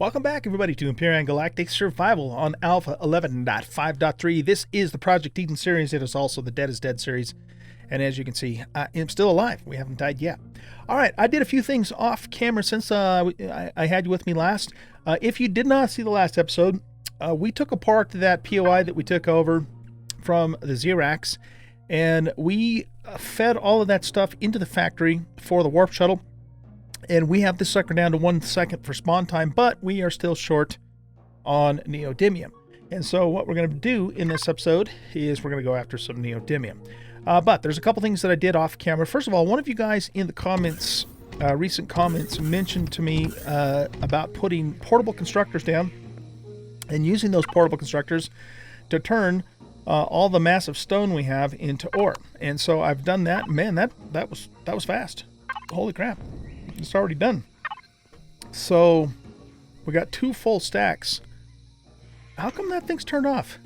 Welcome back, everybody, to Empyrion Galactic Survival on Alpha 11.5.3. This is the Project Eden series. It is also the Dead is Dead series. And as you can see, I am still alive. We haven't died yet. All right, I did a few things off camera since I had you with me last. If you did not see the last episode, we took apart that POI that we took over from the Xerax, and we fed all of that stuff into the factory for the warp shuttle. And we have this sucker down to 1 second for spawn time, but we are still short on neodymium. And so what we're going to do in this episode is we're going to go after some neodymium. But there's a couple things that I did off camera. First of all, one of you guys in the comments, recent comments, mentioned to me about putting portable constructors down and using those portable constructors to turn all the massive stone we have into ore. And so I've done that. Man, that was fast. Holy crap. It's already done. So we got 2 full stacks. How come that thing's turned off?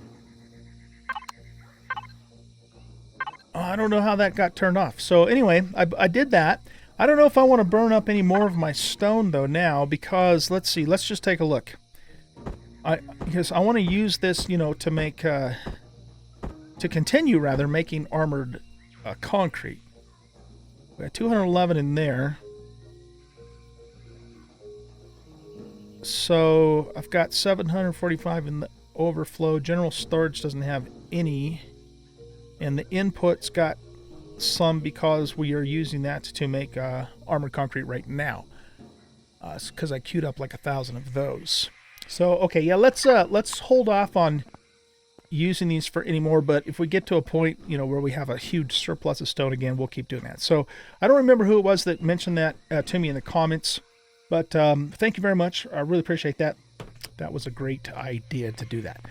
Oh, I don't know how that got turned off. So anyway, I did that. I don't know if I want to burn up any more of my stone though now, because let's see. Let's just take a look. Because I want to use this, to make to continue rather making armored concrete. We got 211 in there. So I've got 745 in the overflow. General storage doesn't have any. And the input's got some because we are using that to make armored concrete right now. Because I queued up like 1,000 of those. So, okay, yeah, let's hold off on using these for any more. But if we get to a point, where we have a huge surplus of stone again, we'll keep doing that. So I don't remember who it was that mentioned that to me in the comments. But thank you very much. I really appreciate that. That was a great idea to do that.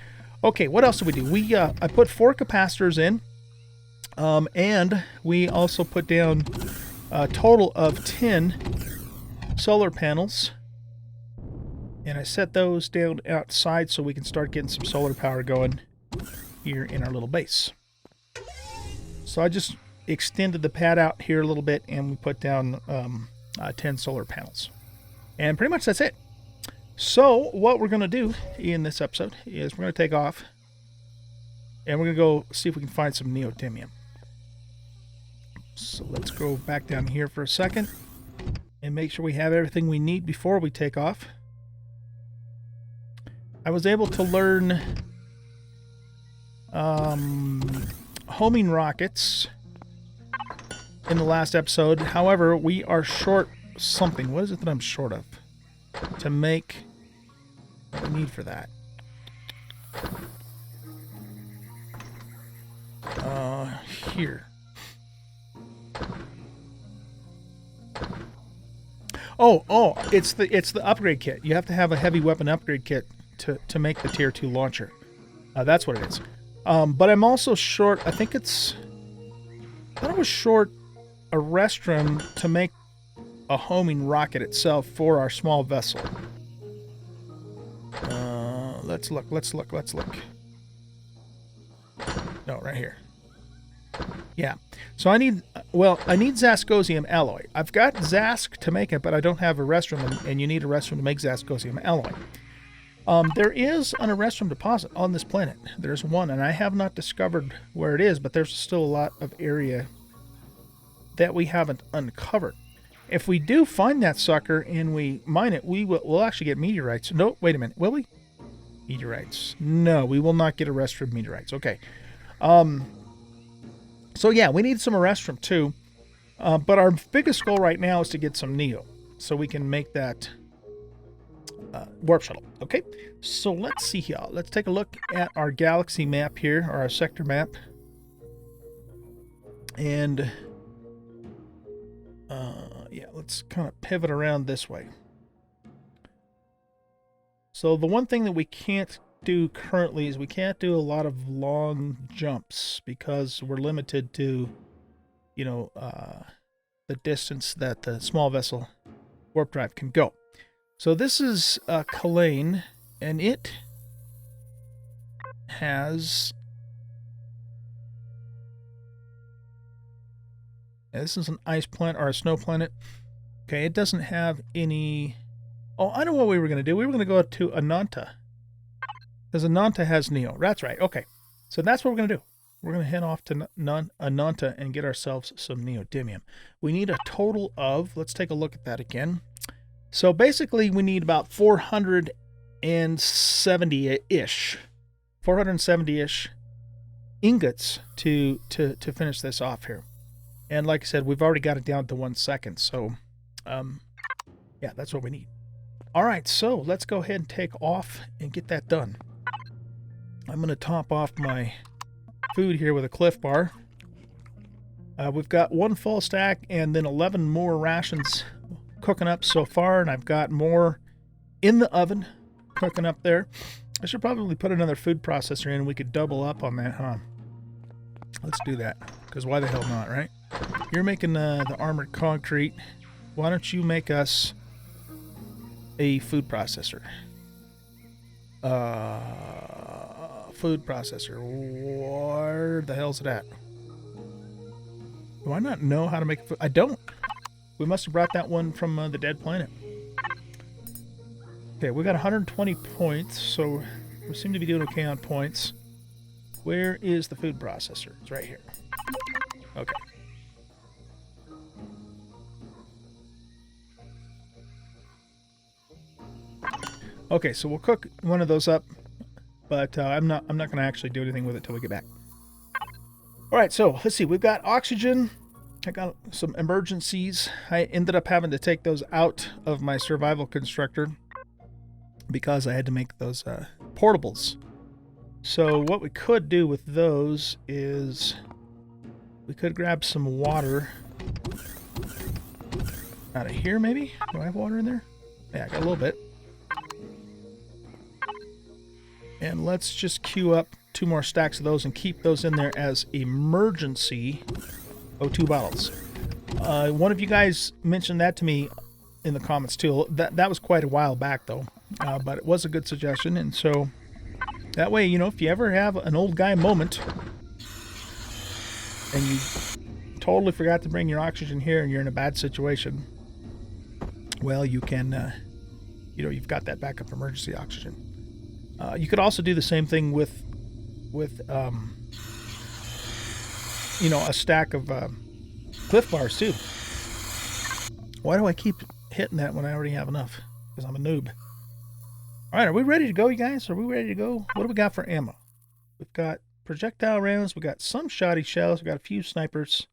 Okay, what else did we do? I put 4 capacitors in, and we also put down a total of 10 solar panels. And I set those down outside so we can start getting some solar power going here in our little base. So I just extended the pad out here a little bit, and we put down 10 solar panels. And pretty much that's it. So what we're going to do in this episode is we're going to take off and we're going to go see if we can find some neodymium. So let's go back down here for a second and make sure we have everything we need before we take off. I was able to learn homing rockets in the last episode. However, we are short something. What is it that I'm short of to make what we need for that? Here. Oh, it's the upgrade kit. You have to have a heavy weapon upgrade kit to make the tier 2 launcher. That's what it is. But I'm also short, I thought I was short a restroom to make a homing rocket itself for our small vessel. Let's look. No, right here. Yeah. So I need Zascosium alloy. I've got Zask to make it, but I don't have a restroom, and you need a restroom to make Zascosium alloy. There is an restroom deposit on this planet. There's one, and I have not discovered where it is, but there's still a lot of area that we haven't uncovered. If we do find that sucker and we mine it, we'll actually get meteorites. No, wait a minute. Will we? Meteorites. No, we will not get a restroom meteorites. Okay. So yeah, we need some restroom too. But our biggest goal right now is to get some neo, so we can make that warp shuttle. Okay. So let's see here. Let's take a look at our galaxy map here, or our sector map, and yeah, let's kind of pivot around this way. So the one thing that we can't do currently is we can't do a lot of long jumps because we're limited to, the distance that the small vessel warp drive can go. So this is Kalane, and it has... Yeah, this is an ice planet or a snow planet. Okay, it doesn't have any Oh, I know what we were going to do. We were going to go to Ananta. Because Ananta has Neo. That's right. Okay. So that's what we're going to do. We're going to head off to Ananta and get ourselves some neodymium. We need a total of, let's take a look at that again. So basically we need about 470-ish. 470-ish ingots to finish this off here. And like I said, we've already got it down to 1 second. So, yeah, that's what we need. All right, so let's go ahead and take off and get that done. I'm going to top off my food here with a Cliff Bar. We've got 1 full stack and then 11 more rations cooking up so far, and I've got more in the oven cooking up there. I should probably put another food processor in. We could double up on that, huh? Let's do that, because why the hell not, right? You're making the armored concrete. Why don't you make us a food processor? Food processor. Where the hell's it at? Do I not know how to make food? I don't. We must have brought that one from the dead planet. Okay, we got 120 points, so we seem to be doing okay on points. Where is the food processor? It's right here. Okay. Okay, so we'll cook one of those up, but I'm not going to actually do anything with it till we get back. All right, so let's see. We've got oxygen. I got some emergencies. I ended up having to take those out of my survival constructor because I had to make those portables. So what we could do with those is we could grab some water out of here, maybe? Do I have water in there? Yeah, I got a little bit. And let's just queue up 2 more stacks of those and keep those in there as emergency O2 bottles. One of you guys mentioned that to me in the comments too. That was quite a while back though, but it was a good suggestion. And so that way, you know, if you ever have an old guy moment and you totally forgot to bring your oxygen here and you're in a bad situation, well, you can, you know, you've got that backup emergency oxygen. You could also do the same thing with you know, a stack of Cliff Bars too. Why do I keep hitting that when I already have enough? Because I'm a noob. All right, are we ready to go, you guys? Are we ready to go? What do we got for ammo? We've got projectile rounds. We got some shoddy shells. We got a few snipers.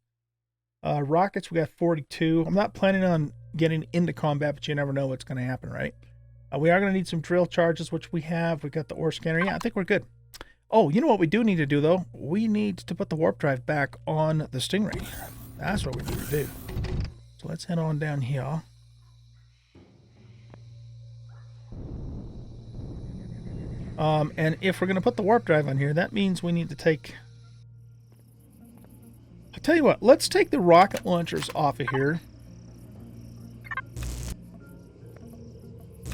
Rockets. We got 42. I'm not planning on getting into combat, but you never know what's going to happen, right? We are going to need some drill charges, which we have. We got the ore scanner. Yeah, I think we're good. Oh, you know what we do need to do, though? We need to put the warp drive back on the Stingray. That's what we need to do. So let's head on down here. And if we're going to put the warp drive on here, that means we need to take... I'll tell you what, let's take the rocket launchers off of here.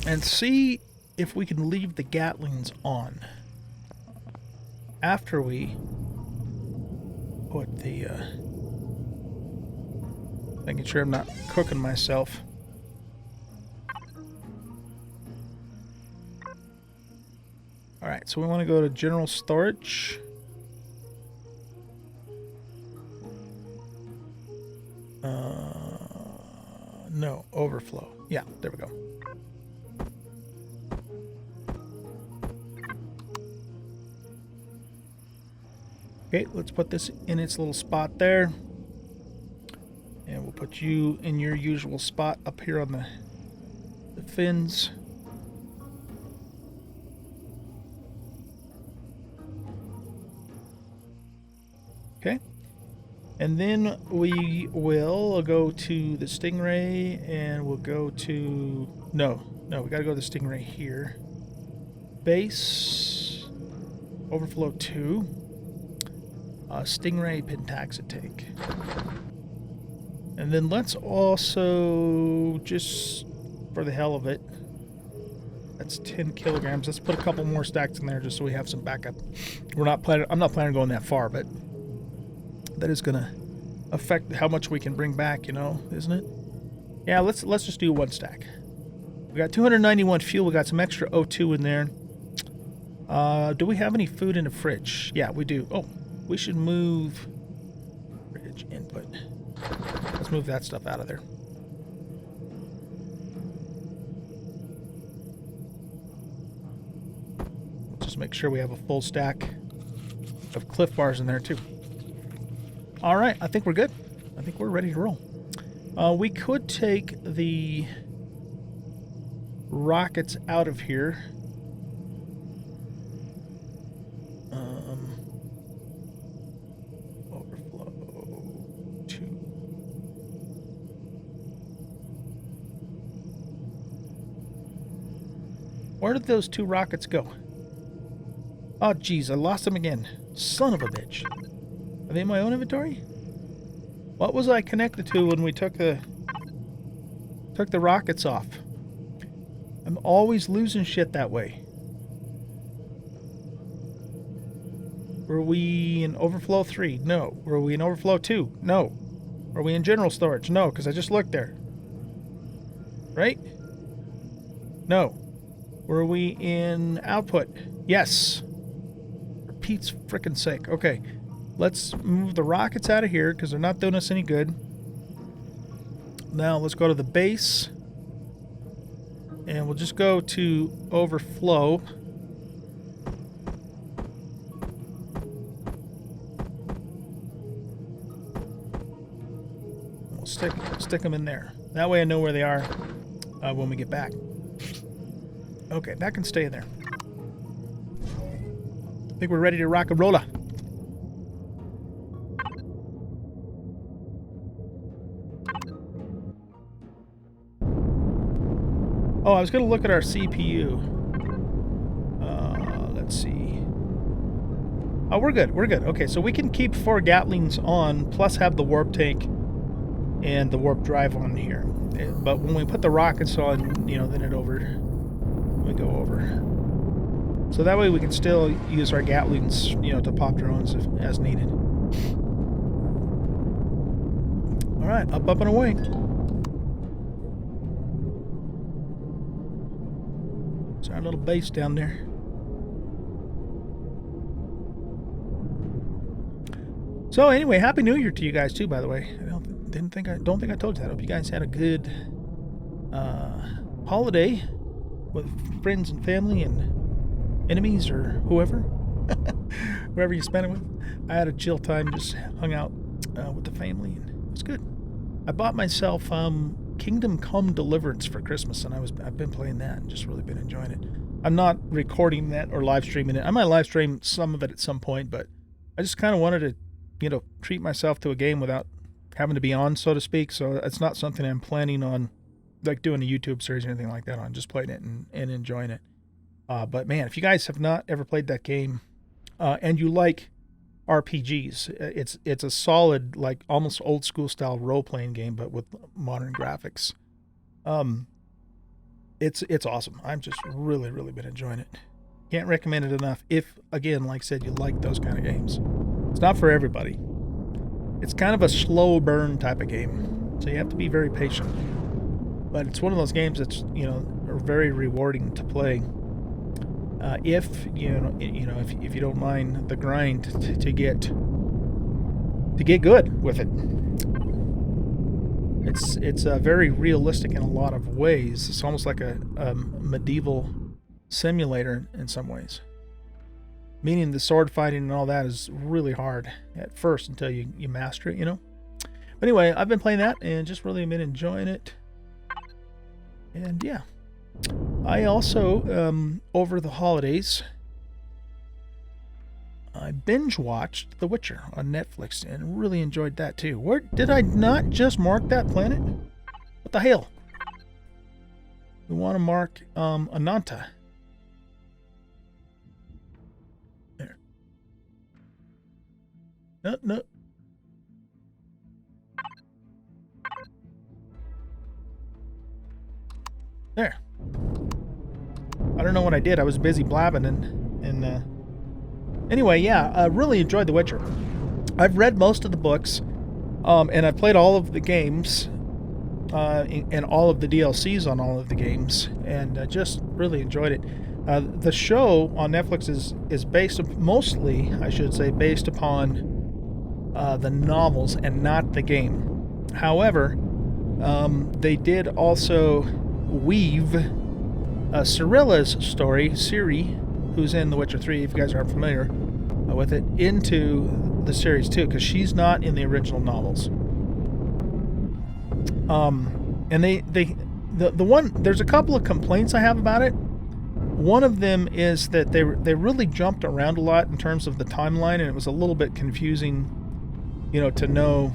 And see if we can leave the Gatlings on. After we put the... making sure I'm not cooking myself. Alright, so we want to go to general storage. No, overflow. Yeah, there we go. Okay, let's put this in its little spot there. And we'll put you in your usual spot up here on the fins. Okay. And then we will go to the Stingray and we'll go to... No, we gotta go to the Stingray here. Base. Overflow 2. Stingray Pentaxitake. And then let's also, just for the hell of it, that's 10 kilograms. Let's put a couple more stacks in there just so we have some backup. I'm not planning on going that far, but that is gonna affect how much we can bring back, you know, isn't it? Yeah, let's just do 1 stack. We got 291 fuel. We got some extra O2 in there. Do we have any food in the fridge? Yeah, we do. Oh, we should move fridge input. Let's move that stuff out of there. Just make sure we have a full stack of Cliff Bars in there too. All right, I think we're good. I think we're ready to roll. We could take the rockets out of here. Overflow 2. Where did those 2 rockets go? Oh, geez, I lost them again. Son of a bitch. Are they in my own inventory? What was I connected to when we took the rockets off? I'm always losing shit that way. Were we in overflow 3? No. Were we in overflow 2? No. Were we in general storage? No, because I just looked there. Right? No. Were we in output? Yes. For Pete's frickin' sake. Okay. Let's move the rockets out of here because they're not doing us any good. Now let's go to the base. And we'll just go to overflow. We'll stick them in there. That way I know where they are when we get back. Okay, that can stay in there. I think we're ready to rock and roll. Oh, I was going to look at our CPU. Let's see. Oh, we're good. We're good. Okay, so we can keep 4 Gatlings on, plus have the warp tank and the warp drive on here. But when we put the rockets on, you know, then we go over. So that way we can still use our Gatlings, you know, to pop drones as needed. All right, up and away. It's our little base down there. So anyway, Happy New Year to you guys too, by the way. I don't think I told you that. I hope you guys had a good holiday with friends and family and enemies or whoever. Whoever you spent it with. I had a chill time, just hung out with the family, and it was good. I bought myself Kingdom Come Deliverance for Christmas, and I've been playing that and just really been enjoying it. I'm not recording that or live streaming it. I might live stream some of it at some point, but I just kind of wanted to, you know, treat myself to a game without having to be on, so to speak. So it's not something I'm planning on, like doing a YouTube series or anything like that. I'm just playing it and enjoying it. But man, if you guys have not ever played that game, and you like RPGs, it's a solid, like almost old school style role playing game, but with modern graphics. It's awesome. I'm just really been enjoying it. Can't recommend it enough. If, again, like I said, you like those kind of games. It's not for everybody. It's kind of a slow burn type of game, so you have to be very patient. But it's one of those games that's, you know, are very rewarding to play. If if you don't mind the grind to get good with it. It's very realistic in a lot of ways. It's almost like a medieval simulator in some ways. Meaning the sword fighting and all that is really hard at first until you master it, you know. But anyway, I've been playing that and just really been enjoying it. And yeah. I also, over the holidays, I binge watched The Witcher on Netflix and really enjoyed that too. Where did I not just mark that planet? What the hell? We want to mark Ananta. There. No. There. I don't know what I did. I was busy blabbing and anyway, yeah, I really enjoyed The Witcher. I've read most of the books, and I've played all of the games. and all of the DLCs on all of the games, and just really enjoyed it. The show on Netflix is based mostly, I should say, based upon the novels and not the game. However, they did also weave Cirilla's story, Ciri, who's in The Witcher 3, if you guys aren't familiar with it, into the series too, because she's not in the original novels. And the one, there's a couple of complaints I have about it. One of them is that they really jumped around a lot in terms of the timeline, and it was a little bit confusing, to know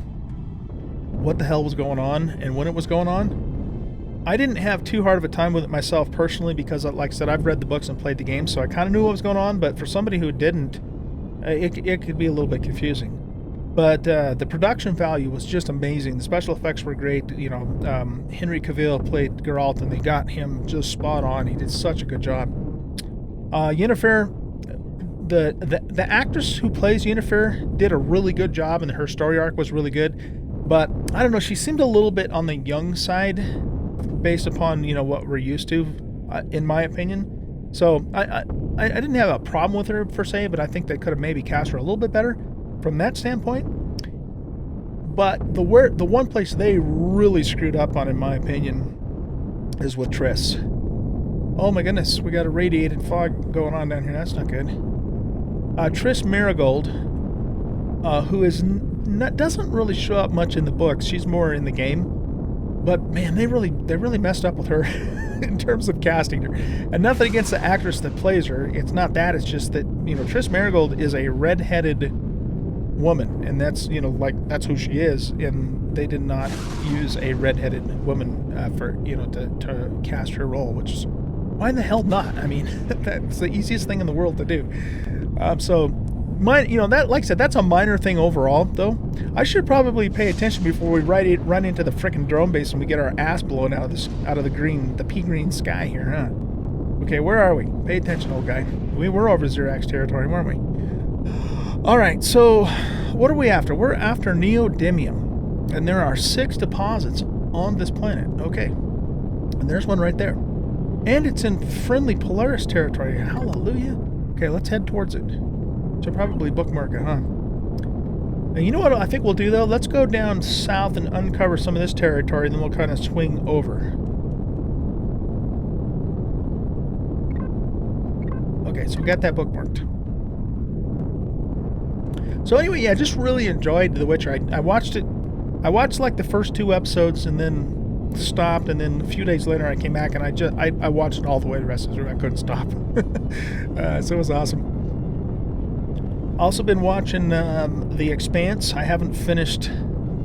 what the hell was going on and when it was going on. I didn't have too hard of a time with it myself personally because, like I said, I've read the books and played the game, so I kind of knew what was going on, but for somebody who didn't, it could be a little bit confusing. But the production value was just amazing. The special effects were great. Henry Cavill played Geralt, and they got him just spot on. He did such a good job. Yennefer, the actress who plays Yennefer did a really good job, and her story arc was really good. But I don't know, she seemed a little bit on the young side, based upon what we're used to, in my opinion. So I didn't have a problem with her per se, but I think they could have maybe cast her a little bit better from that standpoint. But the one place they really screwed up on, in my opinion, is with Triss. Oh my goodness, we got a radiated fog going on down here. That's not good. Triss Marigold, who doesn't really show up much in the books. She's more in the game. But man, they really messed up with her in terms of casting her. And nothing against the actress that plays her. It's not that. It's just that Triss Marigold is a red-headed woman, and that's that's who she is. And they did not use a red-headed woman for to cast her role. Which is, why the hell not? I mean, that's the easiest thing in the world to do. That, like I said, that's a minor thing overall, though. I should probably pay attention before we run into the frickin' drone base and we get our ass blown out of the pea green sky here, huh? Okay, where are we? Pay attention, old guy. We were over Xerax territory, weren't we? All right, so what are we after? We're after neodymium, and there are 6 deposits on this planet. Okay, and there's one right there, and it's in friendly Polaris territory. Hallelujah. Okay, let's head towards it. Should probably bookmark it, huh? And you know what I think we'll do, though? Let's go down south and uncover some of this territory, and then we'll kind of swing over. Okay, so we got that bookmarked. So anyway, yeah, just really enjoyed The Witcher. I watched it. I watched like the first 2 episodes and then stopped, and then a few days later I came back and I watched it all the way the rest of the way. I couldn't stop. So it was awesome. Also been watching The Expanse. I haven't finished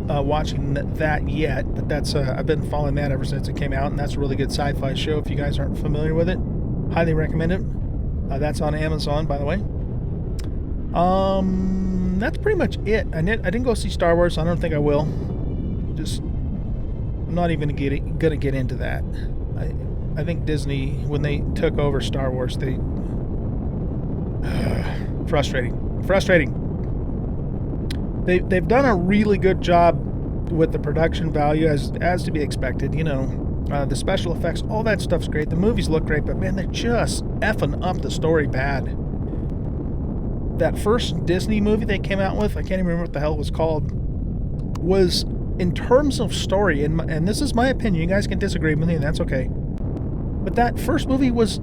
watching that yet, but that's I've been following that ever since it came out, and that's a really good sci-fi show. If you guys aren't familiar with it, highly recommend it. That's on Amazon, by the way. That's pretty much it. I didn't go see Star Wars. I don't think I will. I'm not even gonna get into that. I think Disney, when they took over Star Wars, they frustrating. They've done a really good job with the production value, as to be expected. The special effects, all that stuff's great. The movies look great, but man, they're just effing up the story bad. That first Disney movie they came out with, I can't even remember what the hell it was called, was, in terms of story, and this is my opinion, you guys can disagree with me, and that's okay, but that first movie was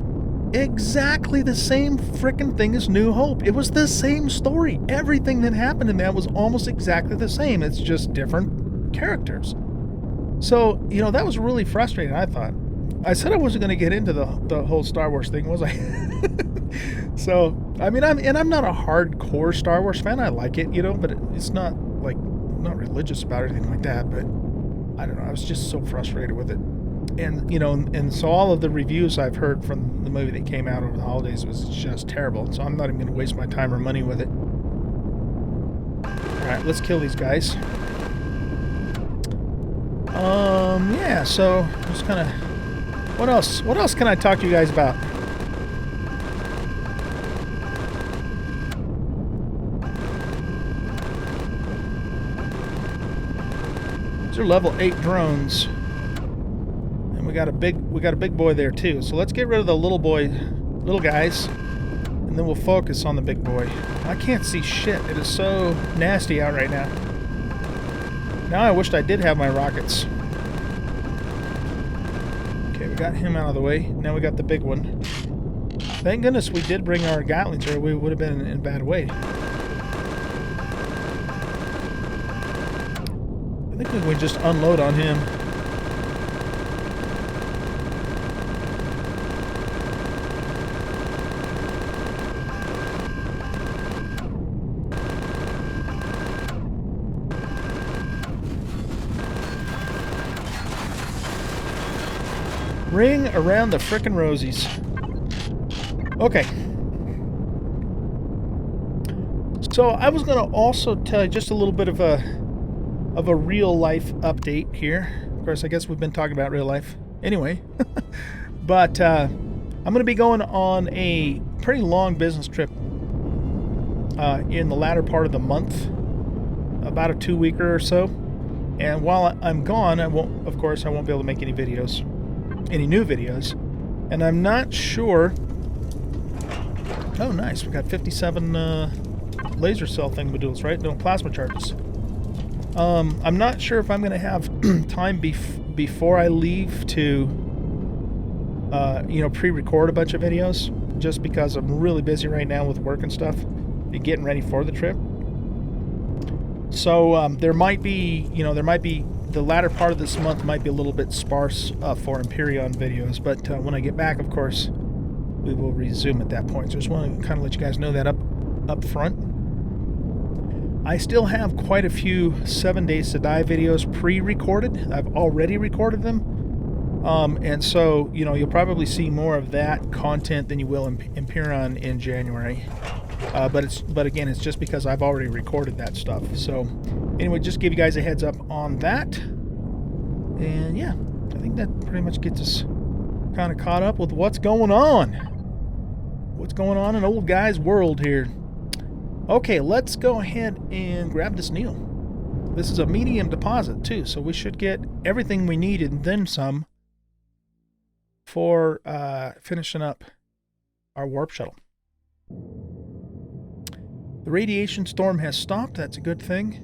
exactly the same frickin' thing as New Hope. It was the same story. Everything that happened in that was almost exactly the same. It's just different characters. So, that was really frustrating, I thought. I said I wasn't going to get into the whole Star Wars thing, was I? So, I mean, I'm not a hardcore Star Wars fan. I like it, but it's not, like, I'm not religious about it or anything like that, but I don't know. I was just so frustrated with it. And, and so all of the reviews I've heard from the movie that came out over the holidays was just terrible. So I'm not even going to waste my time or money with it. Alright, let's kill these guys. Yeah, so just kind of... What else can I talk to you guys about? These are level 8 drones. we got a big boy there too. So let's get rid of the little guys, and then we'll focus on the big boy. I can't see shit. It is so nasty out right now. Now I wished I did have my rockets. Okay, we got him out of the way. Now we got the big one. Thank goodness we did bring our Gatlings, or we would have been in a bad way. I think we can just unload on him. Ring around the frickin' rosies. Okay. So I was going to also tell you just a little bit of a real life update here. Of course, I guess we've been talking about real life anyway. But I'm going to be going on a pretty long business trip in the latter part of the month, about a 2-weeker or so. And while I'm gone, I won't be able to make any new videos. And I'm not sure. Oh, nice. We got 57 laser cell thingamadoodles, right? No plasma charges. I'm not sure if I'm going to have time before I leave to, pre-record a bunch of videos, just because I'm really busy right now with work and stuff and getting ready for the trip. So there might be the latter part of this month might be a little bit sparse for Empyrion videos, but when I get back, of course, we will resume at that point. So just want to kind of let you guys know that up front. I still have quite a few 7 Days to Die videos pre-recorded. I've already recorded them. And so, you'll probably see more of that content than you will in Empyrion in January. But again, it's just because I've already recorded that stuff. So anyway, just give you guys a heads up on that. And yeah, I think that pretty much gets us kind of caught up with what's going on. What's going on in old guy's world here. Okay, let's go ahead and grab this Neo. This is a medium deposit too, so we should get everything we need and then some for finishing up our warp shuttle. The radiation storm has stopped. That's a good thing.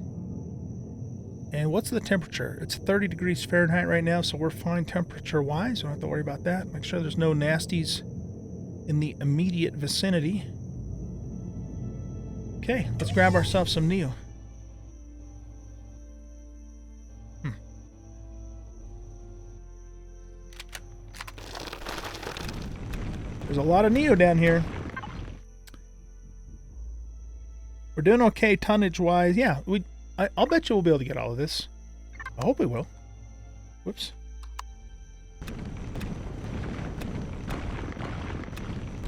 And what's the temperature? It's 30 degrees Fahrenheit right now, so we're fine temperature-wise. Don't have to worry about that. Make sure there's no nasties in the immediate vicinity. Okay, let's grab ourselves some Neo. There's a lot of Neo down here. We're doing okay tonnage-wise. Yeah, I'll bet you we'll be able to get all of this. I hope we will. Whoops.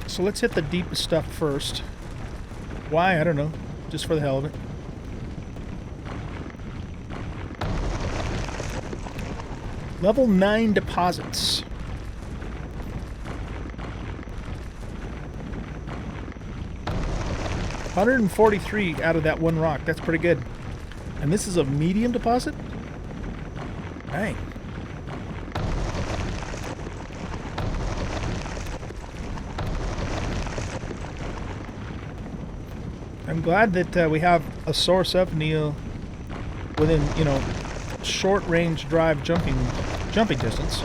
So let's hit the deepest stuff first. Why? I don't know. Just for the hell of it. Level 9 deposits. $143 out of that one rock. That's pretty good. And this is a medium deposit? Dang. I'm glad that we have a source of Neo within, short range drive jumping distance.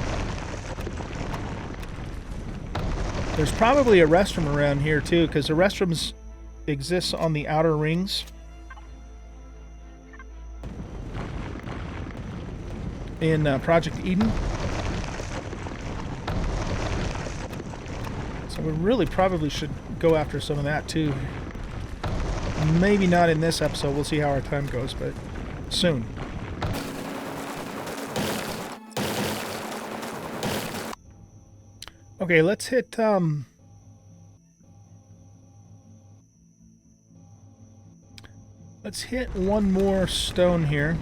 There's probably a restroom around here too, because the restrooms exists on the outer rings. In Project Eden. So we really probably should go after some of that too. Maybe not in this episode. We'll see how our time goes, but soon. Okay, let's hit let's hit one more stone here.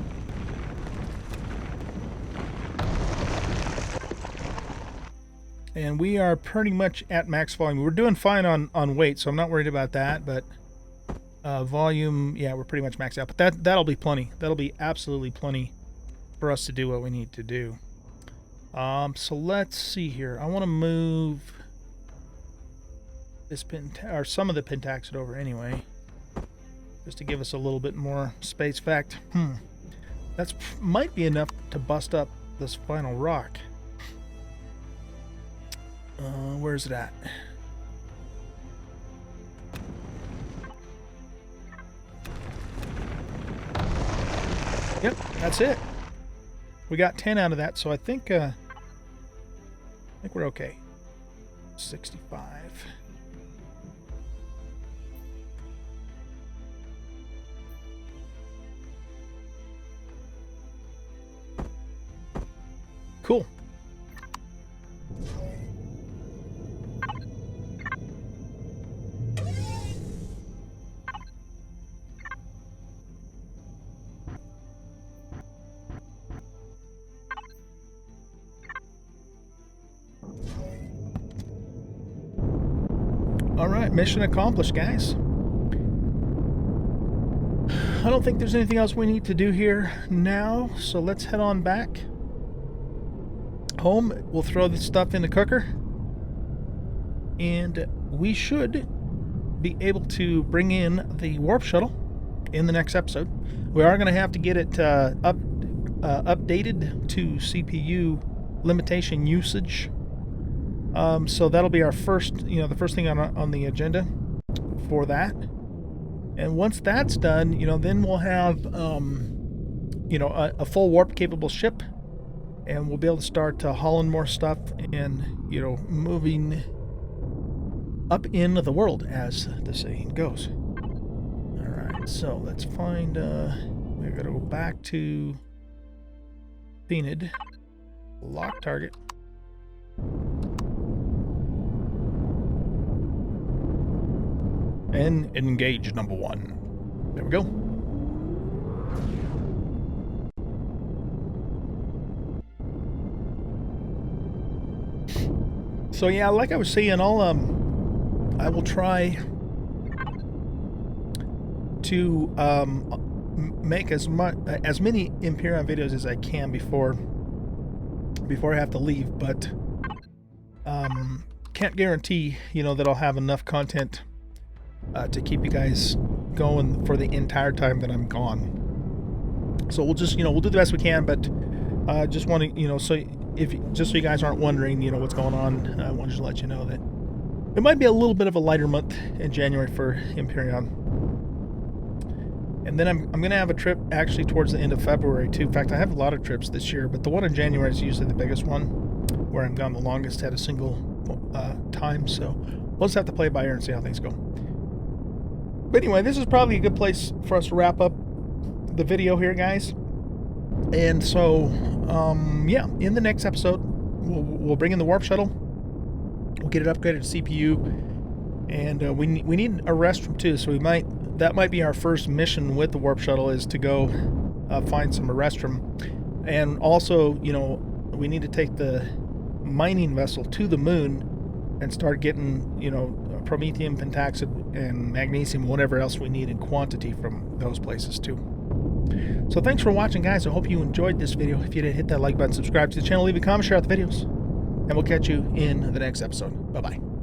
And we are pretty much at max volume. We're doing fine on weight, so I'm not worried about that, but volume, yeah, we're pretty much maxed out. But that'll be plenty. That'll be absolutely plenty for us to do what we need to do. So let's see here. I want to move this or some of the pentaxid over anyway, just to give us a little bit more space. Fact, that's might be enough to bust up this final rock. Where's it at? Yep, that's it. We got 10 out of that, so I think we're okay. 65. Cool. All right, mission accomplished, guys. I don't think there's anything else we need to do here now, so let's head on back home. We'll throw this stuff in the cooker, and we should be able to bring in the warp shuttle in the next episode. We are going to have to get it updated to CPU limitation usage. So that'll be our first, the first thing on the agenda for that. And once that's done, then we'll have, a full warp capable ship, and we'll be able to start hauling more stuff and, moving up in the world, as the saying goes. All right, so let's find, we're going to go back to Phoenix, lock target. And engage number 1. There we go. So yeah, like I was saying, I will try to make as many Empyrion videos as I can before I have to leave, but can't guarantee that I'll have enough content to keep you guys going for the entire time that I'm gone. So we'll just, we'll do the best we can, but just want to, so so you guys aren't wondering, what's going on, I wanted to let you know that it might be a little bit of a lighter month in January for Empyrion. And then I'm going to have a trip actually towards the end of February too. In fact, I have a lot of trips this year, but the one in January is usually the biggest one, where I'm gone the longest at a single time. So we'll just have to play it by ear and see how things go. But anyway, this is probably a good place for us to wrap up the video here, guys. And so, yeah, in the next episode, we'll bring in the warp shuttle. We'll get it upgraded to CPU, and we need a restroom too. So that might be our first mission with the warp shuttle, is to go find some restroom, and also, we need to take the mining vessel to the moon and start getting, promethium, pentaxid, and magnesium, whatever else we need in quantity from those places too. So thanks for watching, guys. I hope you enjoyed this video. If you did, hit that like button, subscribe to the channel, leave a comment, share out the videos, and we'll catch you in the next episode. Bye-bye.